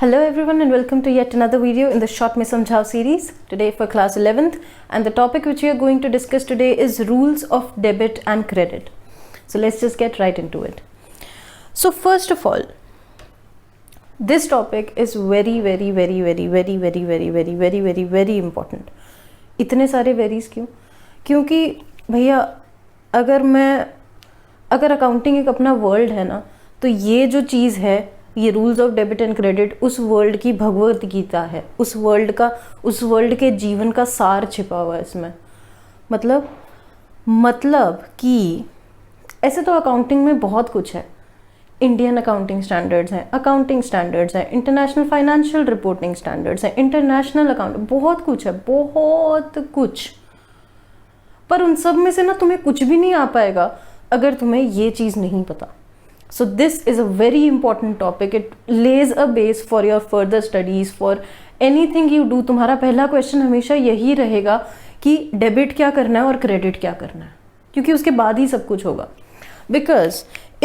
Hello everyone and welcome to yet another video in the Short Mein Samjhao series. Today for class 11th, and the topic which we are going to discuss today is rules of debit and credit. So let's just get right into it. So first of all, this topic is very important. इतने सारे varies क्यों? क्योंकि भैया अगर accounting एक अपना world है ना, तो ये जो चीज़ है, ये rules of debit and credit उस वर्ल्ड की भगवत गीता है, उस वर्ल्ड के जीवन का सार छिपा हुआ है इसमें। मतलब कि ऐसे तो अकाउंटिंग में बहुत कुछ है। इंडियन अकाउंटिंग स्टैंडर्ड्स हैं, अकाउंटिंग स्टैंडर्ड्स हैं, इंटरनेशनल फाइनेंशियल रिपोर्टिंग स्टैंडर्ड्स हैं, इंटरनेशनल अकाउंट, बहुत कुछ है, बहुत कुछ। पर उन सब में से ना तुम्हें कुछ भी नहीं आ पाएगा अगर तुम्हें ये चीज़ नहीं पता। So this is a very important topic. It lays a base for your further studies, for anything you do. तुम्हारा पहला क्वेश्चन हमेशा यही रहेगा कि डेबिट क्या करना है और क्रेडिट क्या करना है, क्योंकि उसके बाद ही सब कुछ होगा। Because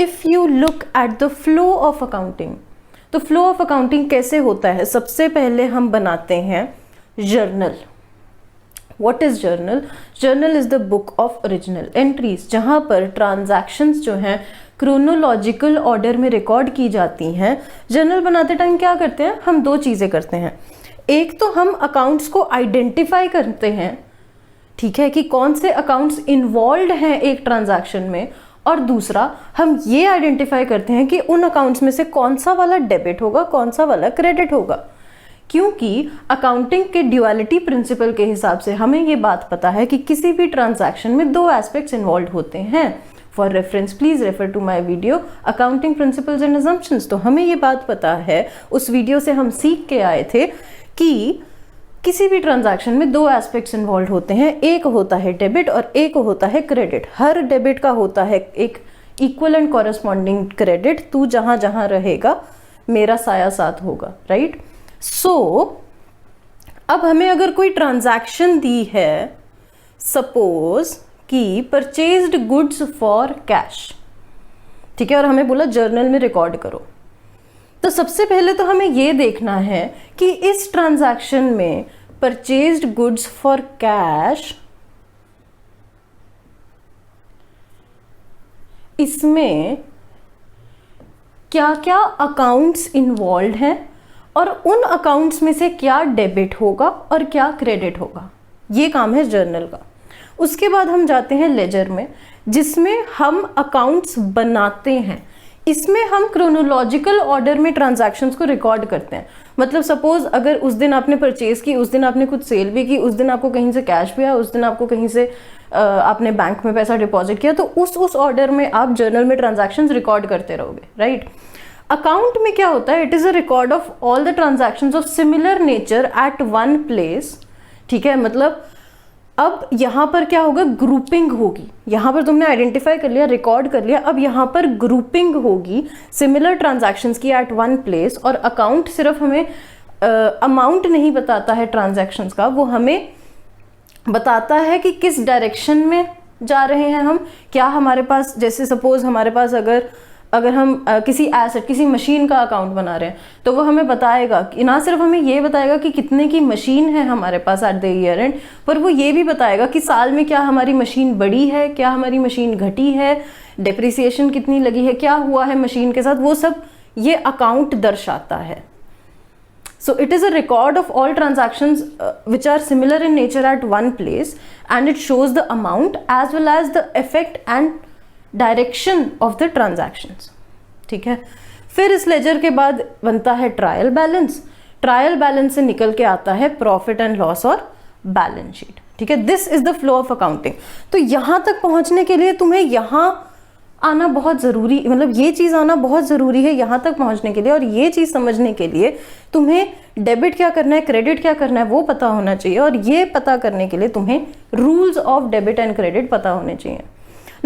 if you look at the flow of accounting, तो flow of accounting कैसे होता है? सबसे पहले हम बनाते हैं journal. What is journal? Journal is the book of original entries, जहाँ पर ट्रांजैक्शंस जो हैं क्रोनोलॉजिकल ऑर्डर में रिकॉर्ड की जाती हैं। जर्नल बनाते टाइम क्या करते हैं? हम दो चीज़ें करते हैं। एक तो हम अकाउंट्स को आइडेंटिफाई करते हैं, ठीक है, कि कौन से अकाउंट्स इन्वॉल्व हैं एक ट्रांजैक्शन में, और दूसरा हम ये आइडेंटिफाई करते हैं कि उन अकाउंट्स में से कौन सा वाला डेबिट होगा, कौन सा वाला क्रेडिट होगा। क्योंकि अकाउंटिंग के ड्यूअलिटी प्रिंसिपल के हिसाब से हमें ये बात पता है कि किसी भी ट्रांजैक्शन में दो एस्पेक्ट्स इन्वॉल्व होते हैं। For reference please refer to my video accounting principles and assumptions. तो हमें ये बात पता है, उस वीडियो से हम सीख के आए थे कि किसी भी ट्रांजैक्शन में दो एस्पेक्ट्स इन्वॉल्व होते हैं, एक होता है डेबिट और एक होता है क्रेडिट। हर डेबिट का होता है एक इक्वल एंड कॉरेस्पॉन्डिंग क्रेडिट। तू जहां जहां रहेगा मेरा साया साथ होगा, राइट? सो अब हमें अगर कोई ट्रांजैक्शन दी है, सपोज कि परचेज्ड गुड्स फॉर कैश, ठीक है, और हमें बोला जर्नल में रिकॉर्ड करो, तो सबसे पहले तो हमें ये देखना है कि इस ट्रांजैक्शन में परचेज्ड गुड्स फॉर कैश, इसमें क्या क्या अकाउंट्स इन्वॉल्व हैं और उन अकाउंट्स में से क्या डेबिट होगा और क्या क्रेडिट होगा। ये काम है जर्नल का। उसके बाद हम जाते हैं लेजर में, जिसमें हम अकाउंट्स बनाते हैं। इसमें हम क्रोनोलॉजिकल ऑर्डर में ट्रांजैक्शंस को रिकॉर्ड करते हैं। मतलब सपोज अगर उस दिन आपने परचेज की, उस दिन आपने कुछ सेल भी की, उस दिन आपको कहीं से कैश भी आया, उस दिन आपको कहीं से आपने बैंक में पैसा डिपॉजिट किया, तो उस ऑर्डर में आप जर्नल में ट्रांजैक्शंस रिकॉर्ड करते रहोगे, राइट? अकाउंट में क्या होता है? It is a record of all the transactions of similar nature eight one place, ठीक है। मतलब अब यहाँ पर क्या होगा? ग्रुपिंग होगी। यहाँ पर तुमने आइडेंटिफाई कर लिया, रिकॉर्ड कर लिया, अब यहाँ पर ग्रुपिंग होगी सिमिलर ट्रांजैक्शंस की एट वन प्लेस। और अकाउंट सिर्फ हमें अमाउंट नहीं बताता है ट्रांजैक्शंस का, वो हमें बताता है कि किस डायरेक्शन में जा रहे हैं हम। क्या हमारे पास, जैसे सपोज हमारे पास अगर हम किसी एसेट, किसी मशीन का अकाउंट बना रहे हैं, तो वो हमें बताएगा कि ना सिर्फ हमें ये बताएगा कि कितने की मशीन है हमारे पास एट द ईयर एंड, पर वो ये भी बताएगा कि साल में क्या हमारी मशीन बढ़ी है, क्या हमारी मशीन घटी है, डेप्रिसिएशन कितनी लगी है, क्या हुआ है मशीन के साथ, वो सब ये अकाउंट दर्शाता है। So it is a record of all transactions which are similar in nature at one place, and it shows the amount as well as the effect and direction of the transactions, ठीक है। फिर इस laser के बाद बनता है trial balance. Trial balance से निकल के आता है प्रॉफिट एंड लॉस और बैलेंस शीट, ठीक है। This is the flow of accounting. तो यहां तक पहुंचने के लिए तुम्हें यहां आना बहुत जरूरी, मतलब ये चीज आना बहुत जरूरी है यहां तक पहुंचने के लिए। और ये चीज समझने के लिए तुम्हें डेबिट क्या करना है, क्रेडिट क्या करना है, वो पता होना चाहिए। और ये पता करने के लिए तुम्हें rules of debit and credit पता होने चाहिए।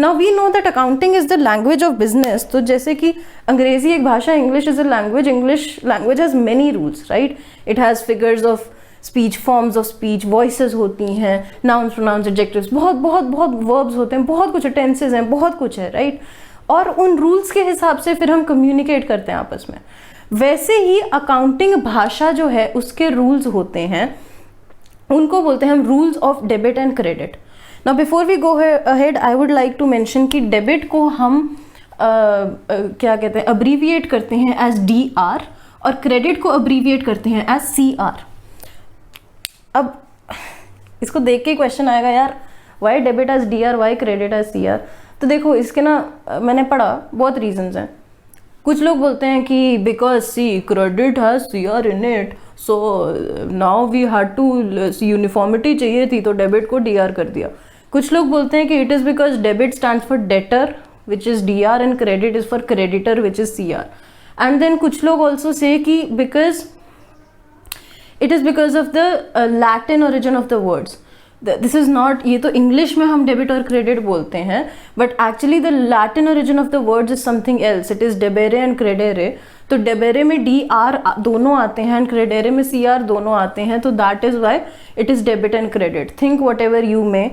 Now we know that accounting is the language of business. तो जैसे कि अंग्रेजी एक भाषा, English is a language. English language has many rules, right? It has figures of speech, forms of speech, voices होती हैं, nouns, pronouns, adjectives, बहुत verbs होते हैं, बहुत कुछ tenses हैं, बहुत कुछ है, right? और उन rules के हिसाब से फिर हम communicate करते हैं आपस में। वैसे ही अकाउंटिंग भाषा जो है उसके रूल्स होते हैं, उनको बोलते हैं हम rules of debit and credit. Now before we go ahead I would like to mention कि डेबिट को हम क्या कहते हैं, अब्रीविएट करते हैं एज DR, और क्रेडिट को अब्रीविएट करते हैं एज CR। अब इसको देख के क्वेश्चन आएगा, यार why debit as DR, why credit as CR। तो देखो इसके ना मैंने पढ़ा बहुत रीजंस हैं। कुछ लोग बोलते हैं कि because see credit has CR in it, so now we had to, uniformity चाहिए थी तो डेबिट को DR कर दिया। कुछ लोग बोलते हैं कि it is because debit stands for debtor which is DR and credit is for creditor which is CR। And then कुछ लोग ऑल्सो से कि because it is because of the Latin origin of the words. This is not, ये तो English में हम debit और credit बोलते हैं, but actually the Latin origin of the words is something else. It is debere and credere. तो debere में DR दोनों आते हैं एंड क्रेडेरे में CR दोनों आते हैं, तो that is why it is debit and credit. Think what ever you में,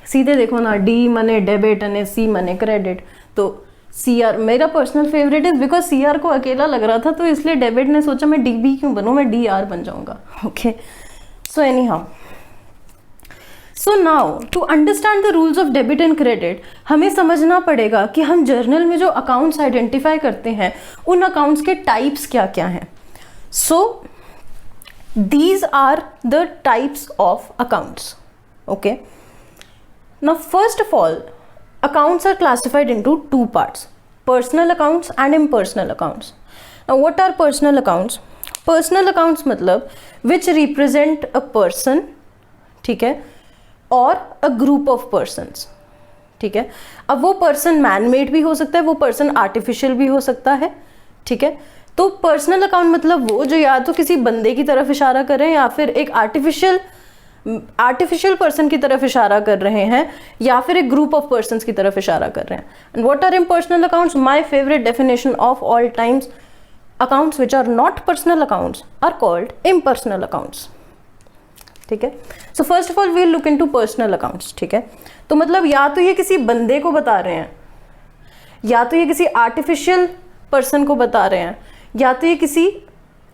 सीधे देखो ना, D मने डेबिट एंड C मने क्रेडिट। तो CR मेरा personal favourite is because CR को अकेला लग रहा था, तो इसलिए डेबिट ने सोचा मैं DB क्यों बनूं, मैं DR बन जाऊंगा। Okay, so anyhow, so now to understand the rules of debit and credit हमें समझना पड़ेगा कि हम जर्नल में जो अकाउंट्स आइडेंटिफाई करते हैं उन अकाउंट्स के टाइप्स क्या क्या हैं। So these are the types of accounts. Okay, now first of all accounts are classified into two parts, personal accounts and impersonal accounts. Now what are personal accounts? Personal accounts मतलब which represent a person, ठीक है, और a group of persons, ठीक है। अब वो person man made भी हो सकता है, वो पर्सन आर्टिफिशियल भी हो सकता है, ठीक है। तो पर्सनल अकाउंट मतलब वो जो या तो किसी बंदे की तरफ इशारा कर रहे हैं या फिर एक आर्टिफिशियल पर्सन की तरफ इशारा कर रहे हैं या फिर एक ग्रुप ऑफ पर्सन्स की तरफ इशारा कर रहे हैं। And what are impersonal accounts? My favourite definition of all times, accounts which are not personal accounts are called impersonal accounts, ठीक है। So first of all we will look into personal accounts, ठीक है। तो मतलब या तो ये किसी बंदे को बता रहे हैं, या तो ये किसी आर्टिफिशियल पर्सन को बता रहे हैं, या तो ये किसी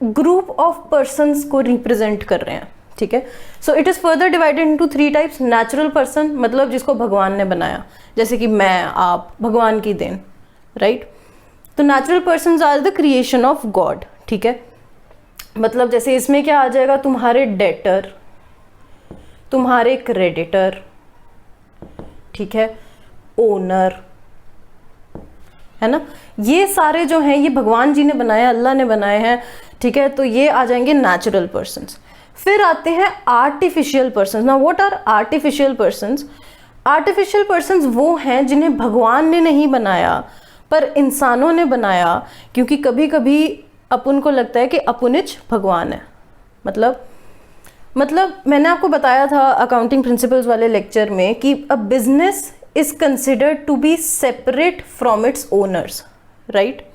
ग्रुप ऑफ पर्सन्स को रिप्रेजेंट कर रहे हैं, ठीक है। So it is further divided into 3 types. Natural person मतलब जिसको भगवान ने बनाया, जैसे कि मैं, आप, भगवान की देन, राइट। तो natural persons are the creation of God, ठीक है। मतलब जैसे इसमें क्या आ जाएगा, तुम्हारे डेटर, तुम्हारे क्रेडिटर, ठीक है, ओनर, है ना, ये सारे जो हैं ये भगवान जी ने बनाया, अल्लाह ने बनाए हैं, ठीक है। तो ये आ जाएंगे नेचुरल पर्सन्स। फिर आते हैं artificial persons. Now what are artificial persons? Artificial persons वो हैं जिन्हें भगवान ने नहीं बनाया पर इंसानों ने बनाया, क्योंकि कभी कभी अपन को लगता है कि अपुनिच भगवान है। मतलब मैंने आपको बताया था अकाउंटिंग प्रिंसिपल्स वाले लेक्चर में कि a business is considered to be separate from its owners, right.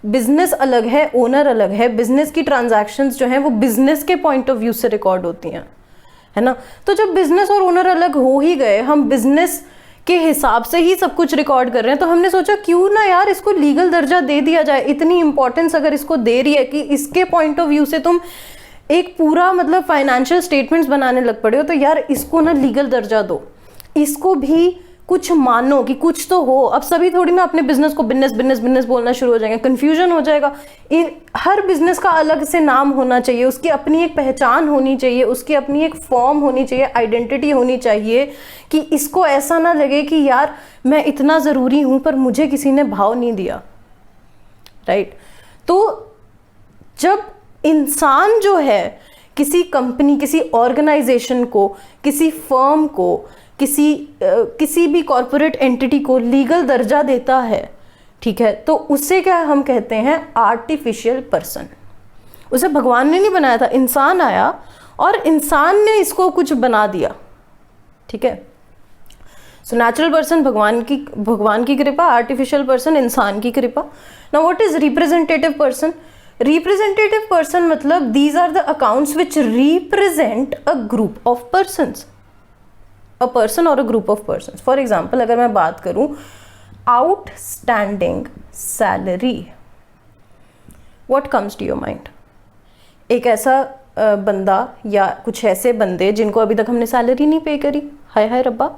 Business अलग है, ओनर अलग है। बिजनेस की ट्रांजैक्शंस जो हैं वो बिजनेस के पॉइंट ऑफ व्यू से रिकॉर्ड होती हैं, है ना। तो जब बिजनेस और ओनर अलग हो ही गए, हम बिजनेस के हिसाब से ही सब कुछ रिकॉर्ड कर रहे हैं, तो हमने सोचा क्यों ना यार इसको लीगल दर्जा दे दिया जाए। इतनी इंपॉर्टेंस अगर इसको दे रही है कि इसके पॉइंट ऑफ व्यू से तुम एक पूरा मतलब फाइनेंशियल स्टेटमेंट्स बनाने लग पड़े हो, तो यार इसको ना लीगल दर्जा दो, इसको भी कुछ मानो कि कुछ तो हो। अब सभी थोड़ी ना अपने बिजनेस को बिजनेस बिजनेस बिजनेस बोलना शुरू हो जाएंगे, कंफ्यूजन हो जाएगा। हर बिजनेस का अलग से नाम होना चाहिए, उसकी अपनी एक पहचान होनी चाहिए, उसकी अपनी एक फॉर्म होनी चाहिए, आइडेंटिटी होनी चाहिए, कि इसको ऐसा ना लगे कि यार मैं इतना ज़रूरी हूँ पर मुझे किसी ने भाव नहीं दिया, राइट। तो जब इंसान जो है किसी कंपनी, किसी ऑर्गेनाइजेशन को, किसी फर्म को, किसी भी कॉर्पोरेट एंटिटी को लीगल दर्जा देता है, ठीक है, तो उससे क्या हम कहते हैं, आर्टिफिशियल पर्सन। उसे भगवान ने नहीं बनाया था, इंसान आया और इंसान ने इसको कुछ बना दिया, ठीक है। सो नेचुरल पर्सन भगवान की कृपा, आर्टिफिशियल पर्सन इंसान की कृपा। Now what is representative person? Representative person मतलब these are the accounts which represent a group of persons, a person और a group of persons. For example अगर मैं बात करूं outstanding salary, what comes to your mind? एक ऐसा बंदा या कुछ ऐसे बंदे जिनको अभी तक हमने सैलरी नहीं पे करी, हाय हाय रब्बा,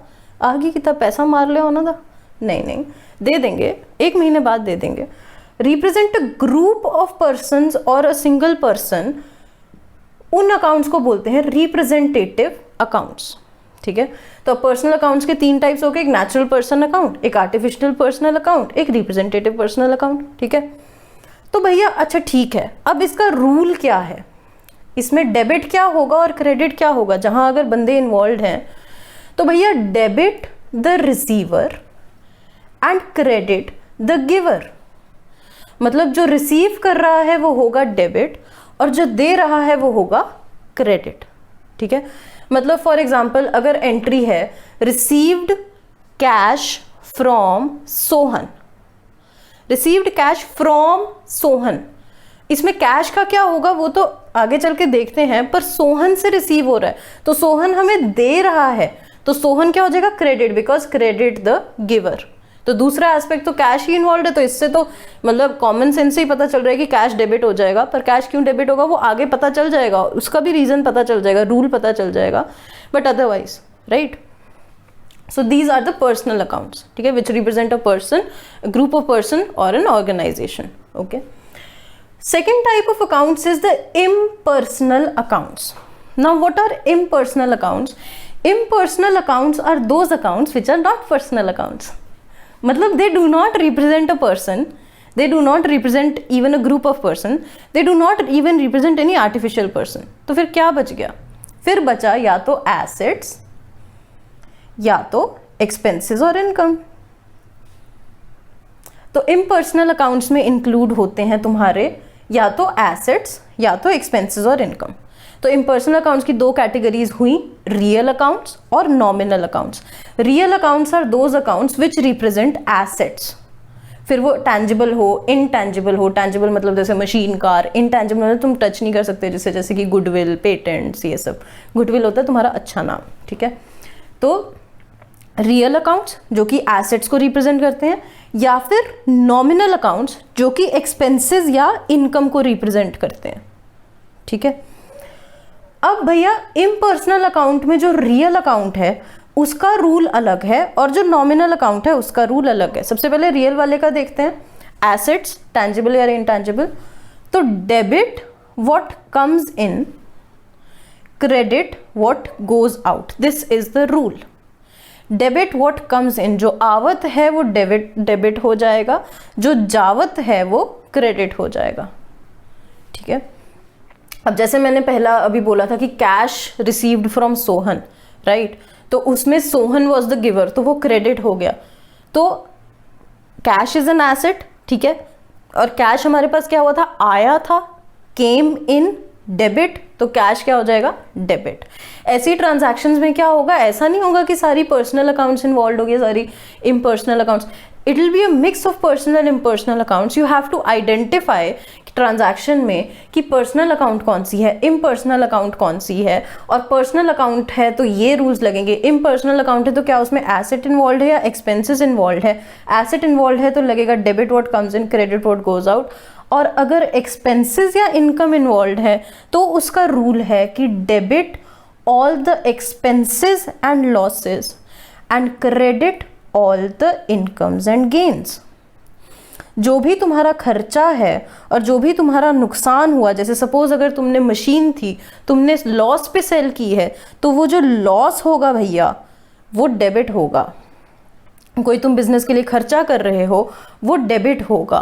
आगे कितना पैसा मार ले होना था। नहीं नहीं, दे देंगे, 1 महीने बाद दे देंगे। Represent a group of persons और अ सिंगल पर्सन, उन अकाउंट्स को बोलते हैं रिप्रेजेंटेटिव अकाउंट्स। ठीक है, तो पर्सनल अकाउंट्स के 3 टाइप्स हो गए, एक नेचुरल पर्सन अकाउंट, एक आर्टिफिशियल पर्सनल अकाउंट, एक रिप्रेजेंटेटिव पर्सनल अकाउंट। ठीक है, तो भैया अच्छा ठीक है, अब इसका रूल क्या है, इसमें डेबिट क्या होगा और क्रेडिट क्या होगा जहां अगर बंदे इन्वॉल्व हैं? तो भैया debit the receiver and credit the giver. मतलब जो रिसीव कर रहा है वो होगा डेबिट और जो दे रहा है वो होगा क्रेडिट। ठीक है, मतलब फॉर एग्जाम्पल अगर एंट्री है received cash from Sohan, received cash from Sohan, इसमें कैश का क्या होगा वो तो आगे चल के देखते हैं, पर सोहन से रिसीव हो रहा है तो सोहन हमें दे रहा है, तो सोहन क्या हो जाएगा? Credit, because credit the giver. तो दूसरा एस्पेक्ट तो कैश ही इन्वॉल्व है, तो इससे तो मतलब कॉमन सेंस से ही पता चल रहा है कि कैश डेबिट हो जाएगा, पर कैश क्यों डेबिट होगा वो आगे पता चल जाएगा, उसका भी रीजन पता चल जाएगा, रूल पता चल जाएगा, but otherwise right. So these are the personal accounts, ठीक है, which represent a person, a group of person or an organization. Okay. Second type of accounts is the impersonal accounts. Now what are impersonal accounts? Impersonal accounts are those accounts which are not personal accounts. मतलब they do not represent a person, they do not represent even a group of person, they do not even represent any artificial person. तो फिर क्या बच गया? फिर बचा या तो assets या तो एक्सपेंसेस और इनकम। तो इम्पर्सनल अकाउंट्स में इंक्लूड होते हैं तुम्हारे या तो एसेट्स या तो एक्सपेंसेस और इनकम। तो इम्पर्सनल अकाउंट्स की 2 कैटेगरीज हुई, रियल अकाउंट्स और nominal accounts. Real accounts are those accounts which represent assets, फिर वो टैंजिबल हो इनटैंजिबल हो। टैंजिबल मतलब जैसे मशीन, कार, इनटैंजिबल मतलब तुम टच नहीं कर सकते, जैसे कि गुडविल, पेटेंट्स, ये सब। गुडविल होता है तुम्हारा अच्छा नाम, ठीक है। तो रियल अकाउंट्स जो कि एसेट्स को रिप्रेजेंट करते हैं, या फिर नॉमिनल अकाउंट्स जो कि एक्सपेंसेस या इनकम को रिप्रेजेंट करते हैं, ठीक है। अब भैया इम्पर्सनल अकाउंट में जो रियल अकाउंट है उसका रूल अलग है और जो नॉमिनल अकाउंट है उसका रूल अलग है। सबसे पहले रियल वाले का देखते हैं, एसेट्स टैंजिबल या इनटैंजिबल। तो debit what comes in, credit what goes out, this is the rule. Debit what comes in, जो आवत है वो डेबिट हो जाएगा, जो जावत है वो क्रेडिट हो जाएगा, ठीक है। अब जैसे मैंने पहला अभी बोला था कि cash received from Sohan, right, तो उसमें सोहन वाज द गिवर, तो वो क्रेडिट हो गया। तो कैश इज एन एसेट, ठीक है, और कैश हमारे पास क्या हुआ था, आया था, केम इन डेबिट, तो कैश क्या हो जाएगा, डेबिट। ऐसी ट्रांजैक्शंस में क्या होगा, ऐसा नहीं होगा कि सारी पर्सनल अकाउंट्स इन्वॉल्व हो गए, सारी impersonal accounts. It will be a mix of personal impersonal accounts. You have to identify transaction में कि पर्सनल अकाउंट कौन सी है, इम्पर्सनल अकाउंट कौन सी है। और पर्सनल अकाउंट है तो ये रूल्स लगेंगे, इम्पर्सनल अकाउंट है तो क्या उसमें एसेट इन्वॉल्व है या एक्सपेंसेस इन्वॉल्व है। एसेट इन्वॉल्व है तो लगेगा debit what comes in, credit what goes out. और अगर एक्सपेंसेस या इनकम इन्वॉल्व है तो उसका रूल है कि debit all the expenses and losses and credit all the incomes and gains. जो भी तुम्हारा खर्चा है और जो भी तुम्हारा नुकसान हुआ, जैसे सपोज अगर तुमने मशीन थी, तुमने लॉस पे सेल की है, तो वो जो लॉस होगा भैया वो डेबिट होगा। कोई तुम बिजनेस के लिए खर्चा कर रहे हो वो डेबिट होगा।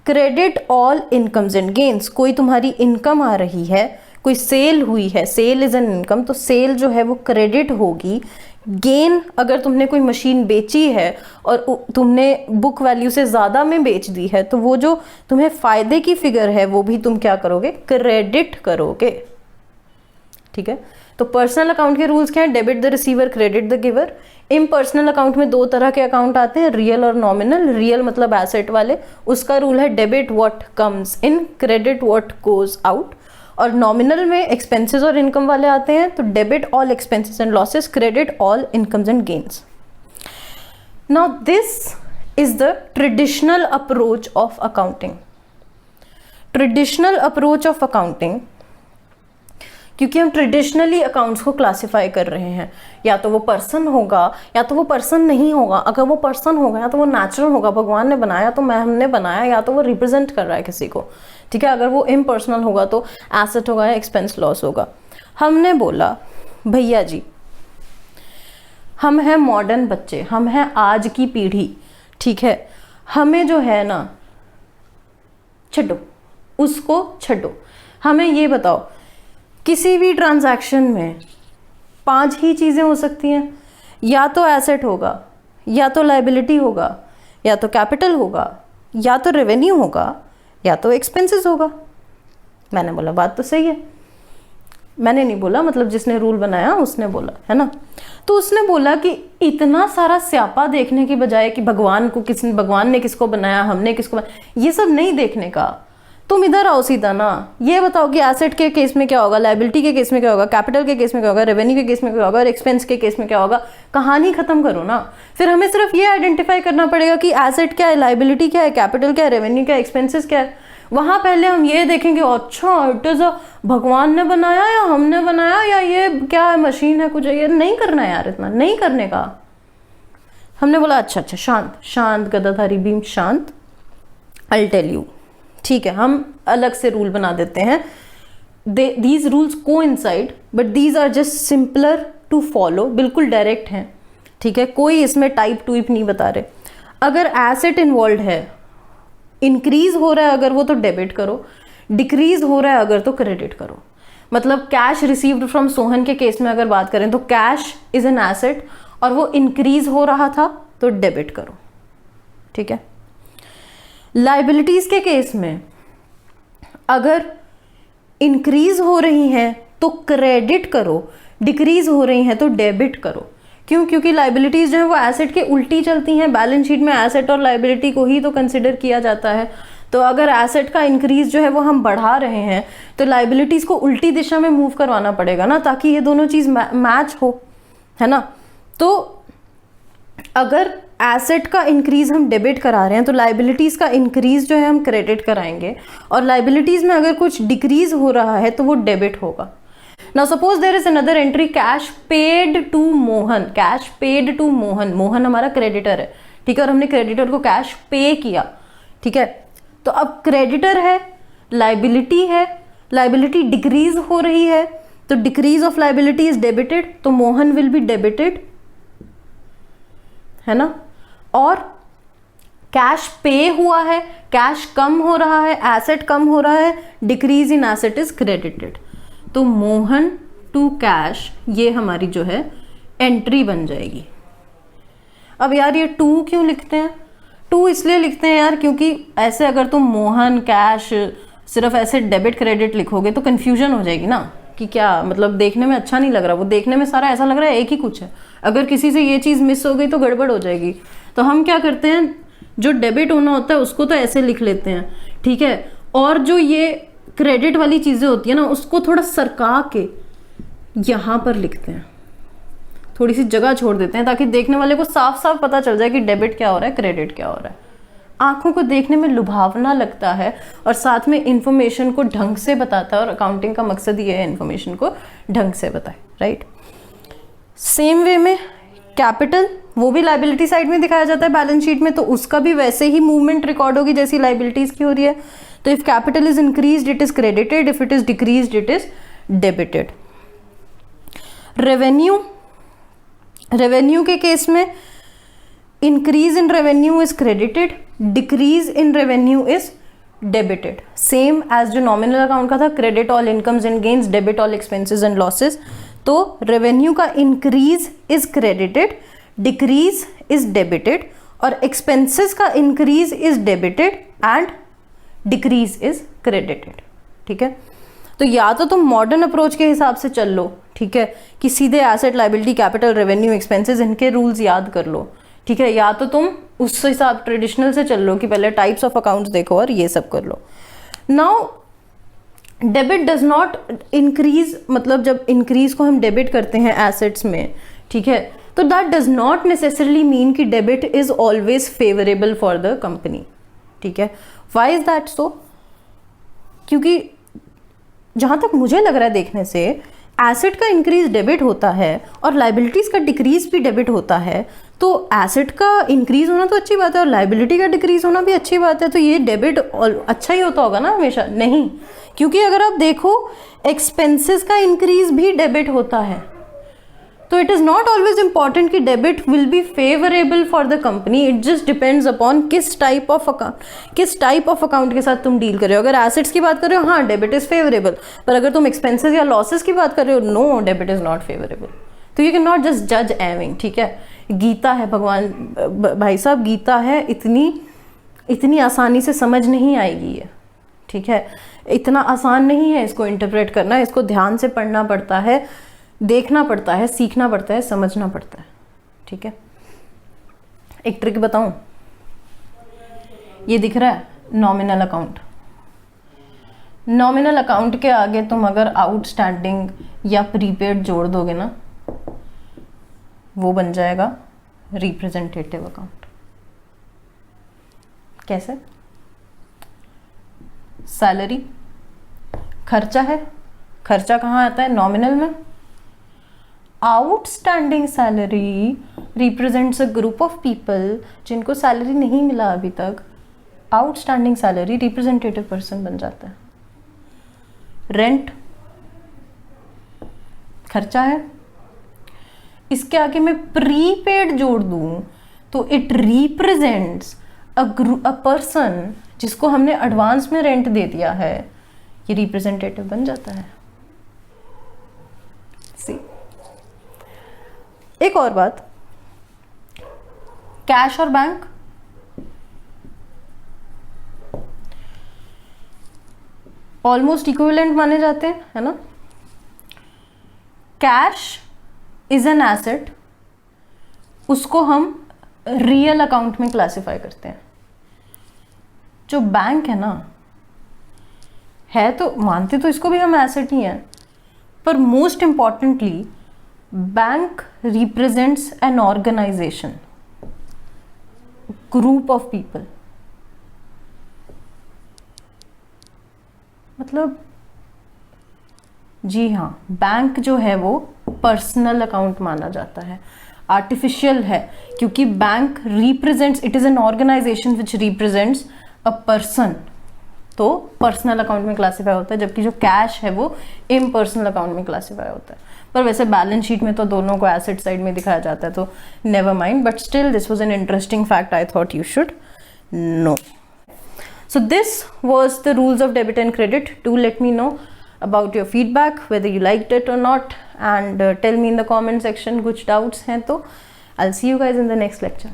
Credit all incomes and gains, कोई तुम्हारी इनकम आ रही है, कोई सेल हुई है, सेल इज एन इनकम, तो सेल जो है वो क्रेडिट होगी। गेन, अगर तुमने कोई मशीन बेची है और तुमने बुक वैल्यू से ज़्यादा में बेच दी है, तो वो जो तुम्हें फ़ायदे की फिगर है वो भी तुम क्या करोगे, क्रेडिट करोगे, ठीक है। तो पर्सनल अकाउंट के रूल्स क्या हैं, debit the receiver, credit the giver. Impersonal account में 2 तरह के अकाउंट आते हैं, रियल और नॉमिनल। रियल मतलब एसेट वाले, उसका रूल है debit what comes in, credit what goes out. और नॉमिनल में एक्सपेंसेस और इनकम वाले आते हैं, तो debit all expenses and losses, credit all incomes and gains. Now this is the traditional approach of accounting. Traditional approach of accounting, क्योंकि हम traditionally accounts को क्लासिफाई कर रहे हैं, या तो वो पर्सन होगा या तो वो पर्सन नहीं होगा। अगर वो पर्सन होगा या तो वो नेचुरल होगा, भगवान ने बनाया तो हमने बनाया, या तो वो रिप्रेजेंट कर रहा है किसी को, ठीक है। अगर वो इम्पर्सनल होगा तो एसेट होगा या एक्सपेंस लॉस होगा। हमने बोला भैया जी हम हैं मॉडर्न बच्चे, हम हैं आज की पीढ़ी, ठीक है, हमें जो है ना छड्डो, उसको छड्डो, हमें ये बताओ किसी भी ट्रांजैक्शन में 5 ही चीज़ें हो सकती हैं, या तो एसेट होगा, या तो लायबिलिटी होगा, या तो कैपिटल होगा, या तो रेवेन्यू होगा, या तो एक्सपेंसेस होगा। मैंने बोला बात तो सही है। मैंने नहीं बोला, मतलब जिसने रूल बनाया उसने बोला, है ना। तो उसने बोला कि इतना सारा स्यापा देखने की बजाय कि भगवान ने किसको बनाया, हमने किसको बनाया, ये सब नहीं देखने का, तुम इधर आओ सीधा ना, ये बताओ कि एसेट के केस में क्या होगा, लायबिलिटी के केस में क्या होगा, कैपिटल के केस में क्या होगा, रेवेन्यू के केस में क्या होगा, और एक्सपेंस के केस में क्या होगा। कहानी खत्म करो ना। फिर हमें सिर्फ ये आइडेंटिफाई करना पड़ेगा कि एसेट क्या है, लायबिलिटी क्या है, कैपिटल क्या है, रेवेन्यू क्या है, एक्सपेंसेस क्या है। वहां पहले हम ये देखेंगे अच्छा इट इज भगवान ने बनाया या हमने बनाया या ये क्या है, मशीन है कुछ, ये नहीं करना यार, इतना नहीं करने का। हमने बोला अच्छा शांत शांत गदाधारी भीम शांत, आई टेल यू, ठीक है, हम अलग से रूल बना देते हैं। These rules coincide but these are just simpler to follow, बिल्कुल डायरेक्ट हैं, ठीक है, कोई इसमें टाइप टूइप नहीं बता रहे। अगर एसेट इन्वॉल्व है, इंक्रीज हो रहा है अगर वो, तो डेबिट करो, डिक्रीज हो रहा है अगर तो क्रेडिट करो। मतलब कैश रिसीव्ड फ्रॉम सोहन के केस में अगर बात करें तो कैश इज एन एसेट और वो इंक्रीज हो रहा था तो डेबिट करो, ठीक है। लायबिलिटीज के केस में अगर इंक्रीज हो रही हैं तो क्रेडिट करो, डिक्रीज हो रही हैं तो डेबिट करो। क्यों? क्योंकि लायबिलिटीज जो है वो एसेट के उल्टी चलती हैं। बैलेंस शीट में एसेट और लायबिलिटी को ही तो कंसिडर किया जाता है। तो अगर एसेट का इंक्रीज जो है वो हम बढ़ा रहे हैं तो लायबिलिटीज को उल्टी दिशा में मूव करवाना पड़ेगा ना, ताकि ये दोनों चीज मैच हो, है ना। तो अगर एसेट का इंक्रीज हम डेबिट करा रहे हैं तो लायबिलिटीज का इंक्रीज जो है हम क्रेडिट कराएंगे, और लायबिलिटीज में अगर कुछ डिक्रीज हो रहा है तो वो डेबिट होगा। Now suppose there is another entry, cash paid to Mohan, cash paid to Mohan, Mohan हमारा क्रेडिटर है, ठीक है, और हमने क्रेडिटर को कैश पे किया, ठीक है। तो अब क्रेडिटर है, लायबिलिटी है, लायबिलिटी डिक्रीज हो रही है तो decrease of liability is debited, तो मोहन विल बी डेबिटेड, है ना। और कैश पे हुआ है, कैश कम हो रहा है, एसेट कम हो रहा है, decrease in asset is credited, तो मोहन टू कैश ये हमारी जो है एंट्री बन जाएगी। अब यार ये टू क्यों लिखते हैं? टू इसलिए लिखते हैं यार क्योंकि ऐसे अगर तुम मोहन कैश सिर्फ ऐसे डेबिट क्रेडिट लिखोगे तो कंफ्यूजन हो जाएगी ना, कि क्या मतलब देखने में अच्छा नहीं लग रहा, वो देखने में सारा ऐसा लग रहा है एक ही कुछ है, अगर किसी से ये चीज़ मिस हो गई तो गड़बड़ हो जाएगी। तो हम क्या करते हैं, जो डेबिट होना होता है उसको तो ऐसे लिख लेते हैं, ठीक है, और जो ये क्रेडिट वाली चीज़ें होती है ना उसको थोड़ा सरका के यहाँ पर लिखते हैं, थोड़ी सी जगह छोड़ देते हैं ताकि देखने वाले को साफ साफ पता चल जाए कि डेबिट क्या हो रहा है, क्रेडिट क्या हो रहा है। आंखों को देखने में लुभावना लगता है और साथ में इंफॉर्मेशन को ढंग से बताता है, और अकाउंटिंग का मकसद ये है इंफॉर्मेशन को ढंग से बताए, राइट। सेम वे में कैपिटल, वो भी लायबिलिटी साइड में दिखाया जाता है बैलेंस शीट में, तो उसका भी वैसे ही मूवमेंट रिकॉर्ड होगी जैसी लायबिलिटीज की हो रही है। तो if capital is increased it is credited, if it is decreased it is debited. Revenue, revenue के केस में increase in revenue is credited, decrease in revenue is debited. Same as जो नॉमिनल अकाउंट का था, credit all incomes and gains, debit all expenses and losses. तो revenue का increase is credited, decrease is debited, और expenses का increase is debited and decrease is credited, ठीक है। तो या तो तुम मॉडर्न अप्रोच के हिसाब से चल लो, ठीक है, कि सीधे asset liability capital revenue expenses इनके रूल्स याद कर लो, ठीक है, या तो तुम उस हिसाब ट्रेडिशनल से चल लो कि पहले टाइप्स ऑफ अकाउंट्स देखो और ये सब कर लो। Now debit does not increase, मतलब जब इंक्रीज को हम डेबिट करते हैं एसेट्स में, ठीक है, तो that does not necessarily mean कि debit is always favourable for the company, ठीक है। Why is that so? क्योंकि जहाँ तक मुझे लग रहा है देखने से, एसेट का इंक्रीज डेबिट होता है और लाइबिलिटीज का डिक्रीज भी डेबिट होता है। तो एसेट का इंक्रीज होना तो अच्छी बात है और लाइबिलिटी का डिक्रीज होना भी अच्छी बात है, तो ये डेबिट अच्छा ही होता होगा ना हमेशा? नहीं, क्योंकि अगर आप देखो एक्सपेंसेस का इंक्रीज भी डेबिट होता है। तो it is not always important कि debit will be favourable for the company, it just depends upon किस टाइप ऑफ अकाउंट के साथ तुम डील कर रहे हो। अगर एसेट्स की बात कर रहे हो, हाँ डेबिट इज फेवरेबल, पर अगर तुम एक्सपेंसेस या लॉसेस की बात कर रहे हो, no debit is not favourable. तो यू कैन नॉट जस्ट जज एवरिथिंग, ठीक है? गीता है भगवान, भाई साहब गीता है, इतनी आसानी से समझ नहीं आएगी ये, ठीक है? इतना आसान नहीं है इसको इंटरप्रेट करना, इसको ध्यान से पढ़ना पड़ता है, देखना पड़ता है, सीखना पड़ता है, समझना पड़ता है, ठीक है? एक ट्रिक बताऊं, ये दिख रहा है नॉमिनल अकाउंट। नॉमिनल अकाउंट के आगे तुम अगर आउटस्टैंडिंग या प्रीपेड जोड़ दोगे ना, वो बन जाएगा रिप्रेजेंटेटिव अकाउंट। कैसे? सैलरी खर्चा है, खर्चा कहाँ आता है? नॉमिनल में। Outstanding salary represents a group of people जिनको सैलरी नहीं मिला अभी तक। आउटस्टैंडिंग सैलरी रिप्रेजेंटेटिव पर्सन बन जाता है। रेंट खर्चा है, इसके आगे मैं प्रीपेड जोड़ दूं तो इट रिप्रेजेंट्स अ पर्सन जिसको हमने एडवांस में रेंट दे दिया है, ये रिप्रेजेंटेटिव बन जाता है। सी, एक और बात, कैश और बैंक, ऑलमोस्ट इक्विवेलेंट माने जाते हैं, है ना? कैश इज एन एसेट, उसको हम रियल अकाउंट में क्लासिफाई करते हैं। जो बैंक है ना, है तो मानते तो इसको भी हम एसेट ही हैं, पर most importantly bank represents an organisation, group of people. मतलब जी हाँ, बैंक जो है वो पर्सनल अकाउंट माना जाता है, आर्टिफिशियल है, क्योंकि bank represents, it is an organisation which represents a person, तो पर्सनल अकाउंट में क्लासीफाई होता है, जबकि जो कैश है वो इम्पर्सनल अकाउंट में क्लासीफाई होता है। पर वैसे बैलेंस शीट में तो दोनों को एसेट साइड में दिखाया जाता है, तो never mind, but still this was an interesting fact I thought you should know. So this was the rules of debit and credit. Do let me know about your feedback, whether you liked it or not, and tell me in the comment section कुछ doubts हैं तो. I'll see you guys in the next lecture.